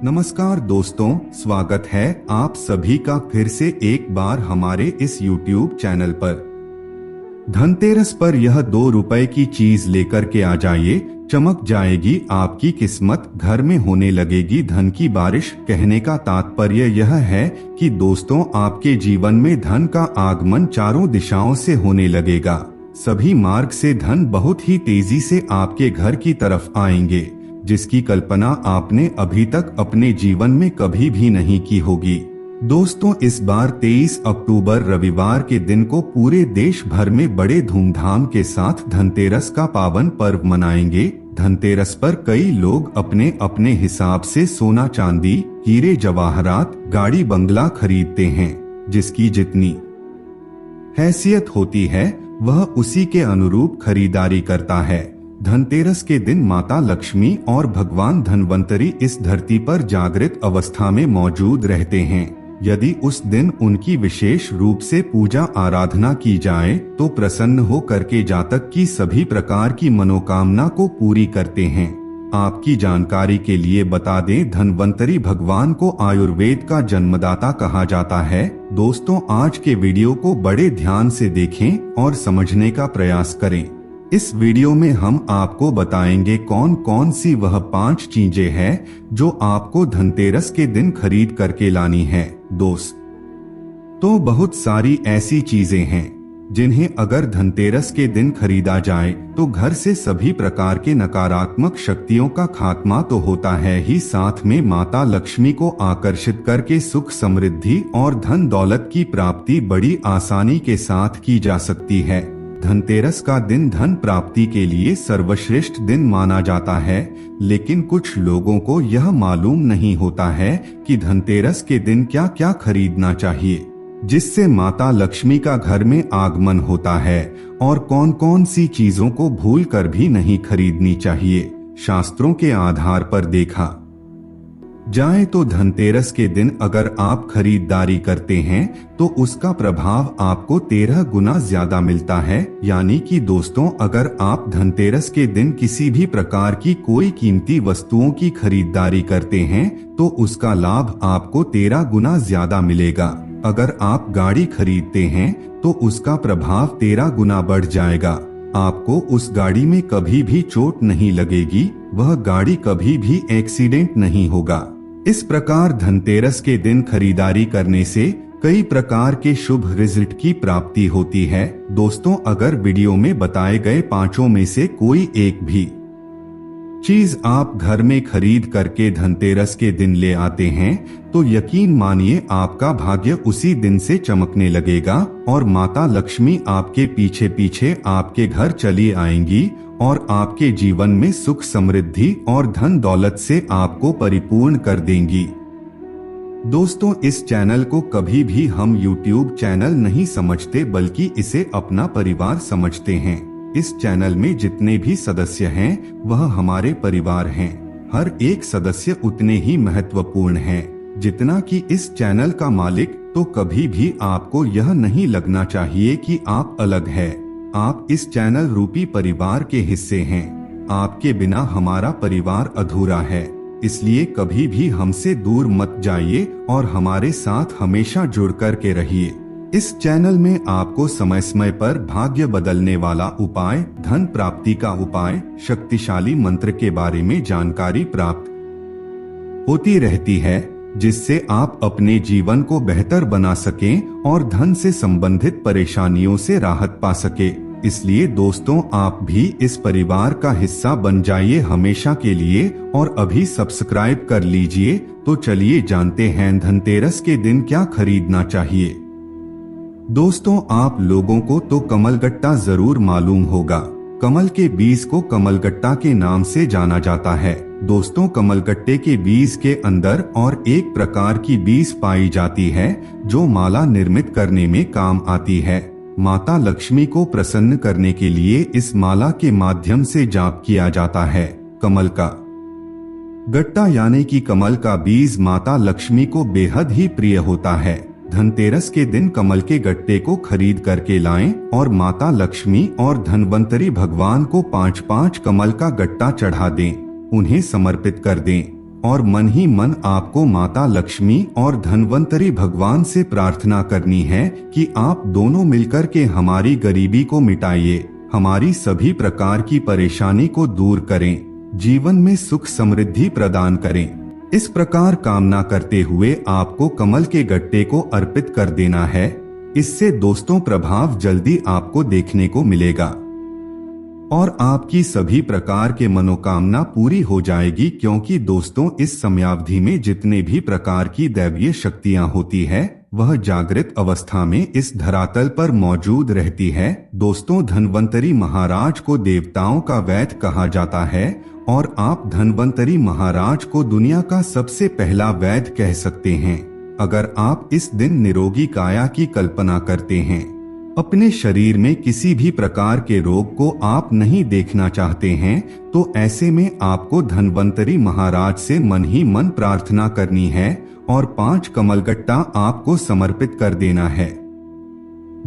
नमस्कार दोस्तों, स्वागत है आप सभी का फिर से एक बार हमारे इस YouTube चैनल पर। धनतेरस पर यह 2 रुपए की चीज लेकर के आ जाइए, चमक जाएगी आपकी किस्मत, घर में होने लगेगी धन की बारिश। कहने का तात्पर्य यह है कि दोस्तों आपके जीवन में धन का आगमन चारों दिशाओं से होने लगेगा। सभी मार्ग से धन बहुत ही तेजी से आपके घर की तरफ आएंगे, जिसकी कल्पना आपने अभी तक अपने जीवन में कभी भी नहीं की होगी। दोस्तों इस बार 23 अक्टूबर रविवार के दिन को पूरे देश भर में बड़े धूमधाम के साथ धनतेरस का पावन पर्व मनाएंगे। धनतेरस पर कई लोग अपने अपने हिसाब से सोना चांदी, हीरे जवाहरात, गाड़ी बंगला खरीदते हैं। जिसकी जितनी हैसियत होती है वह उसी के अनुरूप खरीदारी करता है। धनतेरस के दिन माता लक्ष्मी और भगवान धन्वंतरी इस धरती पर जागृत अवस्था में मौजूद रहते हैं। यदि उस दिन उनकी विशेष रूप से पूजा आराधना की जाए तो प्रसन्न हो करके जातक की सभी प्रकार की मनोकामना को पूरी करते हैं। आपकी जानकारी के लिए बता दें, धन्वंतरी भगवान को आयुर्वेद का जन्मदाता कहा जाता है। दोस्तों आज के वीडियो को बड़े ध्यान से देखें और समझने का प्रयास करें। इस वीडियो में हम आपको बताएंगे कौन कौन सी वह 5 चीजें हैं जो आपको धनतेरस के दिन खरीद करके लानी है। तो बहुत सारी ऐसी चीजें हैं जिन्हें अगर धनतेरस के दिन खरीदा जाए तो घर से सभी प्रकार के नकारात्मक शक्तियों का खात्मा तो होता है ही, साथ में माता लक्ष्मी को आकर्षित करके सुख समृद्धि और धन दौलत की प्राप्ति बड़ी आसानी के साथ की जा सकती है। धनतेरस का दिन धन प्राप्ति के लिए सर्वश्रेष्ठ दिन माना जाता है, लेकिन कुछ लोगों को यह मालूम नहीं होता है कि धनतेरस के दिन क्या क्या खरीदना चाहिए जिससे माता लक्ष्मी का घर में आगमन होता है, और कौन कौन सी चीजों को भूल कर भी नहीं खरीदनी चाहिए। शास्त्रों के आधार पर देखा जाए तो धनतेरस के दिन अगर आप खरीदारी करते हैं तो उसका प्रभाव आपको 13 गुना ज्यादा मिलता है। यानी कि दोस्तों अगर आप धनतेरस के दिन किसी भी प्रकार की कोई कीमती वस्तुओं की खरीदारी करते हैं तो उसका लाभ आपको 13 गुना ज्यादा मिलेगा। अगर आप गाड़ी खरीदते हैं तो उसका प्रभाव 13 गुना बढ़ जाएगा। आपको उस गाड़ी में कभी भी चोट नहीं लगेगी, वह गाड़ी कभी भी एक्सीडेंट नहीं होगा। इस प्रकार धनतेरस के दिन खरीदारी करने से कई प्रकार के शुभ रिजल्ट की प्राप्ति होती है। दोस्तों अगर वीडियो में बताए गए 5 में से कोई एक भी चीज आप घर में खरीद करके धनतेरस के दिन ले आते हैं तो यकीन मानिए आपका भाग्य उसी दिन से चमकने लगेगा और माता लक्ष्मी आपके पीछे पीछे आपके घर चली आएंगी और आपके जीवन में सुख समृद्धि और धन दौलत से आपको परिपूर्ण कर देंगी। दोस्तों इस चैनल को कभी भी हम YouTube चैनल नहीं समझते बल्कि इसे अपना परिवार समझते हैं। इस चैनल में जितने भी सदस्य हैं वह हमारे परिवार हैं। हर एक सदस्य उतने ही महत्वपूर्ण हैं जितना कि इस चैनल का मालिक। तो कभी भी आपको यह नहीं लगना चाहिए कि आप अलग हैं। आप इस चैनल रूपी परिवार के हिस्से हैं। आपके बिना हमारा परिवार अधूरा है, इसलिए कभी भी हमसे दूर मत जाइए और हमारे साथ हमेशा जुड़ कर के रहिए। इस चैनल में आपको समय समय पर भाग्य बदलने वाला उपाय, धन प्राप्ति का उपाय, शक्तिशाली मंत्र के बारे में जानकारी प्राप्त होती रहती है, जिससे आप अपने जीवन को बेहतर बना सकें और धन से संबंधित परेशानियों से राहत पा सके। इसलिए दोस्तों आप भी इस परिवार का हिस्सा बन जाइए हमेशा के लिए और अभी सब्सक्राइब कर लीजिए। तो चलिए जानते हैं धनतेरस के दिन क्या खरीदना चाहिए। दोस्तों आप लोगों को तो कमलगट्टा जरूर मालूम होगा। कमल के बीज को कमलगट्टा के नाम से जाना जाता है। दोस्तों कमलगट्टे के बीज के अंदर और एक प्रकार की बीज पाई जाती है जो माला निर्मित करने में काम आती है। माता लक्ष्मी को प्रसन्न करने के लिए इस माला के माध्यम से जाप किया जाता है। कमल का गट्टा यानी कि कमल का बीज माता लक्ष्मी को बेहद ही प्रिय होता है। धनतेरस के दिन कमल के गट्टे को खरीद करके लाएं और माता लक्ष्मी और धन्वंतरी भगवान को 5-5 कमल का गट्टा चढ़ा दें, उन्हें समर्पित कर दें। और मन ही मन आपको माता लक्ष्मी और धन्वंतरी भगवान से प्रार्थना करनी है कि आप दोनों मिलकर के हमारी गरीबी को मिटाइए, हमारी सभी प्रकार की परेशानी को दूर करें, जीवन में सुख समृद्धि प्रदान करें। इस प्रकार कामना करते हुए आपको कमल के गट्टे को अर्पित कर देना है। इससे दोस्तों प्रभाव जल्दी आपको देखने को मिलेगा और आपकी सभी प्रकार के मनोकामना पूरी हो जाएगी, क्योंकि दोस्तों इस समयावधि में जितने भी प्रकार की दैवीय शक्तियां होती है वह जागृत अवस्था में इस धरातल पर मौजूद रहती है। दोस्तों धन्वंतरी महाराज को देवताओं का वैद्य कहा जाता है और आप धन्वंतरी महाराज को दुनिया का सबसे पहला वैद्य कह सकते हैं। अगर आप इस दिन निरोगी काया की कल्पना करते हैं, अपने शरीर में किसी भी प्रकार के रोग को आप नहीं देखना चाहते हैं, तो ऐसे में आपको धन्वंतरी महाराज से मन ही मन प्रार्थना करनी है और 5 कमलगट्टा आपको समर्पित कर देना है।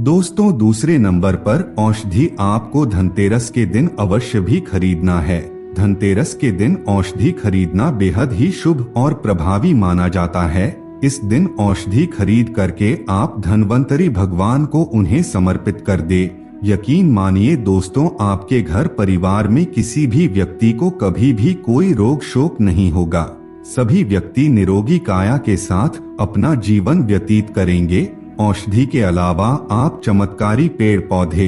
दोस्तों दूसरे नंबर पर औषधि आपको धनतेरस के दिन अवश्य भी खरीदना है। धनतेरस के दिन औषधि खरीदना बेहद ही शुभ और प्रभावी माना जाता है। इस दिन औषधि खरीद करके आप धन्वंतरी भगवान को उन्हें समर्पित कर दे। यकीन मानिए दोस्तों, आपके घर परिवार में किसी भी व्यक्ति को कभी भी कोई रोग शोक नहीं होगा। सभी व्यक्ति निरोगी काया के साथ अपना जीवन व्यतीत करेंगे। औषधि के अलावा आप चमत्कारी पेड़ पौधे,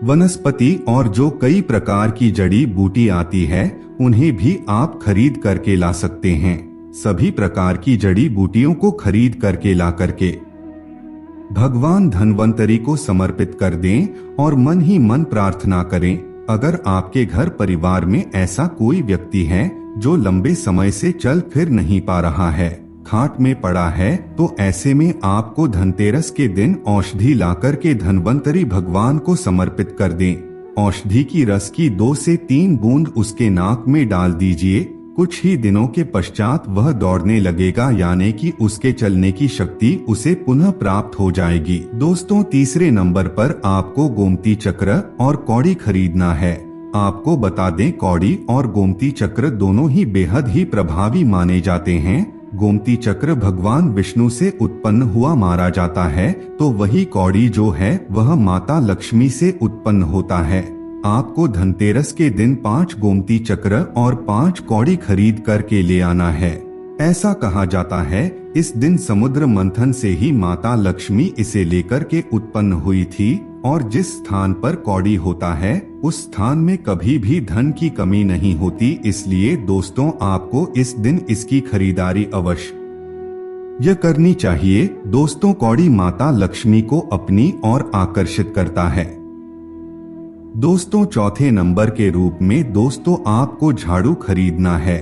वनस्पति और जो कई प्रकार की जड़ी बूटी आती है उन्हें भी आप खरीद करके ला सकते हैं। सभी प्रकार की जड़ी बूटियों को खरीद करके ला करके भगवान धन्वंतरी को समर्पित कर दें और मन ही मन प्रार्थना करें। अगर आपके घर परिवार में ऐसा कोई व्यक्ति है जो लंबे समय से चल फिर नहीं पा रहा है, खाट में पड़ा है, तो ऐसे में आपको धनतेरस के दिन औषधि लाकर के धन्वंतरी भगवान को समर्पित कर दें। औषधि की रस की 2 से 3 बूंद उसके नाक में डाल दीजिए। कुछ ही दिनों के पश्चात वह दौड़ने लगेगा, यानी कि उसके चलने की शक्ति उसे पुनः प्राप्त हो जाएगी। दोस्तों तीसरे नंबर पर आपको गोमती चक्र और कौड़ी खरीदना है। आपको बता दें, कौड़ी और गोमती चक्र दोनों ही बेहद ही प्रभावी माने जाते हैं। गोमती चक्र भगवान विष्णु से उत्पन्न हुआ माना जाता है, तो वही कौड़ी जो है वह माता लक्ष्मी से उत्पन्न होता है। आपको धनतेरस के दिन 5 गोमती चक्र और 5 कौड़ी खरीद करके ले आना है। ऐसा कहा जाता है इस दिन समुद्र मंथन से ही माता लक्ष्मी इसे लेकर के उत्पन्न हुई थी और जिस स्थान पर कौड़ी होता है उस स्थान में कभी भी धन की कमी नहीं होती। इसलिए दोस्तों आपको इस दिन इसकी खरीदारी अवश्य करनी चाहिए। दोस्तों कौड़ी माता लक्ष्मी को अपनी ओर आकर्षित करता है। दोस्तों चौथे नंबर के रूप में दोस्तों आपको झाड़ू खरीदना है।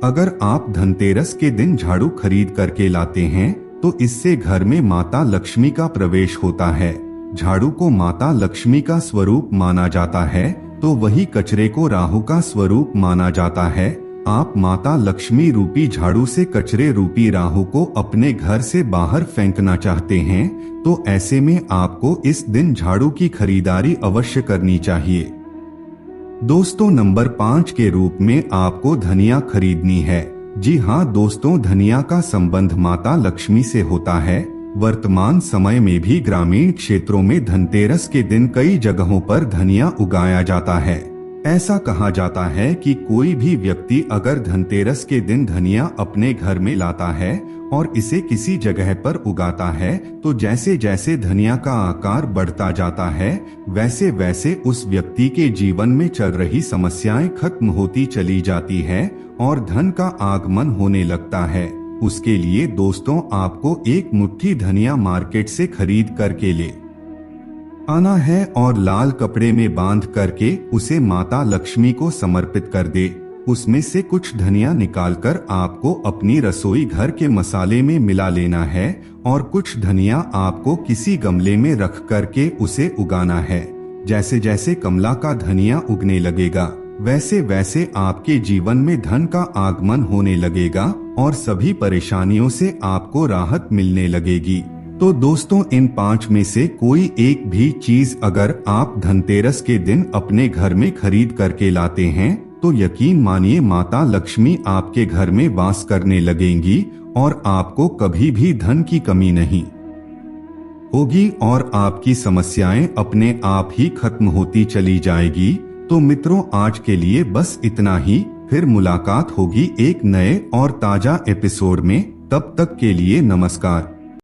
अगर आप धनतेरस के दिन झाड़ू खरीद करके लाते हैं तो इससे घर में माता लक्ष्मी का प्रवेश होता है। झाड़ू को माता लक्ष्मी का स्वरूप माना जाता है, तो वही कचरे को राहु का स्वरूप माना जाता है। आप माता लक्ष्मी रूपी झाड़ू से कचरे रूपी राहु को अपने घर से बाहर फेंकना चाहते हैं, तो ऐसे में आपको इस दिन झाड़ू की खरीदारी अवश्य करनी चाहिए। दोस्तों नंबर 5 के रूप में आपको धनिया खरीदनी है। जी हाँ दोस्तों, धनिया का संबंध माता लक्ष्मी से होता है। वर्तमान समय में भी ग्रामीण क्षेत्रों में धनतेरस के दिन कई जगहों पर धनिया उगाया जाता है। ऐसा कहा जाता है कि कोई भी व्यक्ति अगर धनतेरस के दिन धनिया अपने घर में लाता है और इसे किसी जगह पर उगाता है, तो जैसे जैसे धनिया का आकार बढ़ता जाता है वैसे वैसे उस व्यक्ति के जीवन में चल रही समस्याएं खत्म होती चली जाती है और धन का आगमन होने लगता है। उसके लिए दोस्तों आपको एक मुट्ठी धनिया मार्केट से खरीद करके ले आना है और लाल कपड़े में बांध करके उसे माता लक्ष्मी को समर्पित कर दे। उसमें से कुछ धनिया निकालकर आपको अपनी रसोई घर के मसाले में मिला लेना है और कुछ धनिया आपको किसी गमले में रख करके उसे उगाना है। जैसे जैसे कमला का धनिया उगने लगेगा वैसे वैसे आपके जीवन में धन का आगमन होने लगेगा और सभी परेशानियों से आपको राहत मिलने लगेगी। तो दोस्तों इन 5 में से कोई एक भी चीज अगर आप धनतेरस के दिन अपने घर में खरीद करके लाते हैं तो यकीन मानिए माता लक्ष्मी आपके घर में वास करने लगेंगी और आपको कभी भी धन की कमी नहीं होगी और आपकी समस्याएं अपने आप ही खत्म होती चली जाएगी। तो मित्रों, आज के लिए बस इतना ही। फिर मुलाकात होगी एक नए और ताजा एपिसोड में। तब तक के लिए नमस्कार।